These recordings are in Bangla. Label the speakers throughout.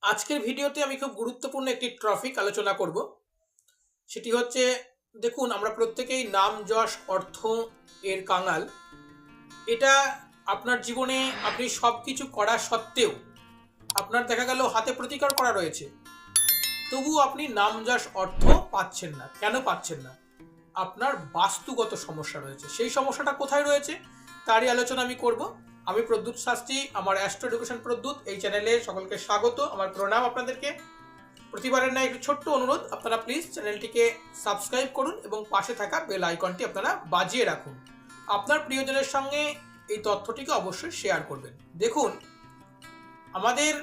Speaker 1: আজকের ভিডিওতে আমি খুব গুরুত্বপূর্ণ একটি টপিক আলোচনা করব। সেটি হচ্ছে, দেখুন, আমরা প্রত্যেকেই নাম যশ অর্থ এর কাঙাল। এটা আপনার জীবনে আপনি সব কিছু করা সত্ত্বেও আপনার দেখা গেল হাতে প্রতিকার করা রয়েছে, তবু আপনি নাম যশ অর্থ পাচ্ছেন না। কেন পাচ্ছেন না? আপনার বাস্তুগত সমস্যা রয়েছে। সেই সমস্যাটা কোথায় রয়েছে তারই আলোচনা আমি করব। আমি প্রদ্যুৎ শাস্ত্রী, আমার অ্যাস্ট্রো এডুকেশন প্রদ্যুৎ এই চ্যানেলে সকলকে স্বাগত, আমার প্রণাম আপনাদেরকে। প্রতিবারের ন্যায় একটি ছোট্ট অনুরোধ, আপনারা প্লিজ চ্যানেলটিকে সাবস্ক্রাইব করুন এবং পাশে থাকা বেল আইকনটি আপনারা বাজিয়ে রাখুন। আপনার প্রিয়জনের সঙ্গে এই তথ্যটিকে অবশ্যই শেয়ার করবেন। দেখুন, আমাদের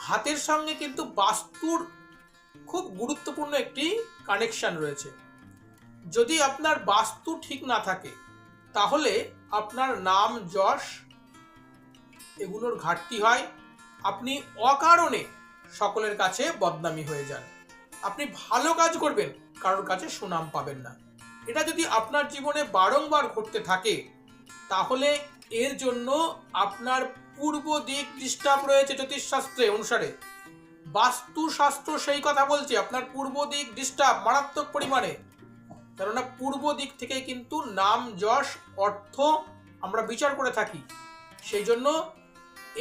Speaker 1: হাতের সঙ্গে কিন্তু বাস্তুর খুব গুরুত্বপূর্ণ একটি কানেকশন রয়েছে। যদি আপনার বাস্তু ঠিক না থাকে তাহলে আপনার নাম যশ এগুলোর ঘাটতি হয়। আপনি অকারণে সকলের কাছে বদনামি হয়ে যান। আপনি ভালো কাজ করবেন, কারোর কাছে সুনাম পাবেন না। এটা যদি আপনার জীবনে বারংবার ঘটতে থাকে তাহলে এর জন্য আপনার পূর্ব দিক ডিস্টার্ব রয়েছে। জ্যোতিষশাস্ত্রে অনুসারে বাস্তুশাস্ত্র সেই কথা বলছে, আপনার পূর্ব দিক ডিস্টার্ব মারাত্মক পরিমাণে। কেননা পূর্ব দিক থেকে কিন্তু নাম যশ অর্থ আমরা বিচার করে থাকি। সেই জন্য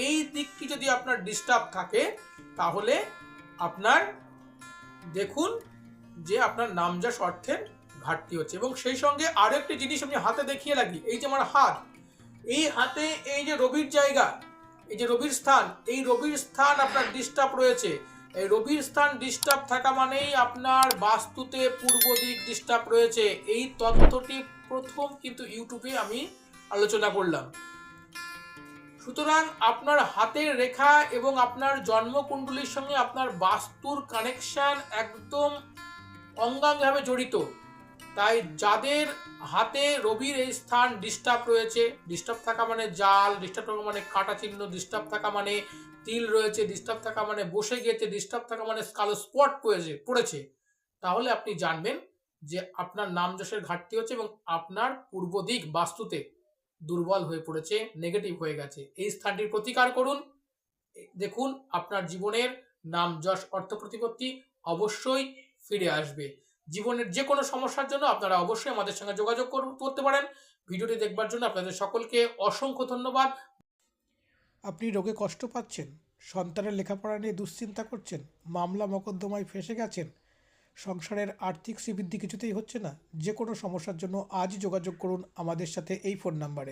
Speaker 1: এই দিকটি যদি আপনার ডিস্টার্ব থাকে তাহলে আপনার দেখুন যে আপনার নাম যশ অর্থের ঘাটতি হচ্ছে। এবং সেই সঙ্গে আরো একটি জিনিস আমি হাতে দেখিয়ে রাখি, এই যে আমার হাত, এই হাতে এই যে রবির জায়গা, এই যে রবির স্থান, এই রবির স্থান আপনার ডিস্টার্ব রয়েছে। এই রবির স্থান ডিস্টার্ব থাকা মানেই আপনার বাস্তুতে পূর্ব দিক ডিস্টার্ব রয়েছে। এই তথ্যটি প্রথম কিন্তু ইউটিউবে আমি আলোচনা করলাম। সুতরাং আপনার হাতের রেখা এবং আপনার জন্মকুণ্ডলীর সঙ্গে আপনার বাস্তুর কানেকশন একদম অঙ্গাঙ্গভাবে জড়িত। তাই যাদের হাতে রবির এই স্থান ডিস্টার্ব রয়েছে, ডিস্টার্ব থাকা মানে জাল, ডিস্টার্ব থাকা মানে কাটা চিহ্ন, ডিস্টার্ব থাকা মানে তিল রয়েছে, ডিস্টার্ব থাকা মানে বসে গেছে, ডিস্টার্ব থাকা মানে কালো স্পট পড়েছে, তাহলে আপনি জানবেন যে আপনার নাম যশের ঘাটতি হচ্ছে এবং আপনার পূর্ব দিক বাস্তুতে দুর্বল হয়ে পড়েছে, নেগেটিভ হয়ে গেছে। এই স্থানটির প্রতিকার করুন, দেখুন আপনার জীবনের নাম যশ অর্থ প্রতিপত্তি অবশ্যই ফিরে আসবে। জীবনের যে কোনো সমস্যার জন্য আপনারা অবশ্যই আমাদের সঙ্গে যোগাযোগ করতে পারেন। ভিডিওটি দেখবার জন্য আপনাদের সকলকে অসংখ্য ধন্যবাদ।
Speaker 2: আপনি রোগে কষ্ট পাচ্ছেন, সন্তানের লেখাপড়া নিয়ে দুশ্চিন্তা করছেন, মামলা মকদ্দমায় ফেঁসে গেছেন, সংসারের আর্থিক শ্রীবৃদ্ধি কিছুতেই হচ্ছে না, যে কোনো সমস্যার জন্য আজই যোগাযোগ করুন আমাদের সাথে এই ফোন নাম্বারে।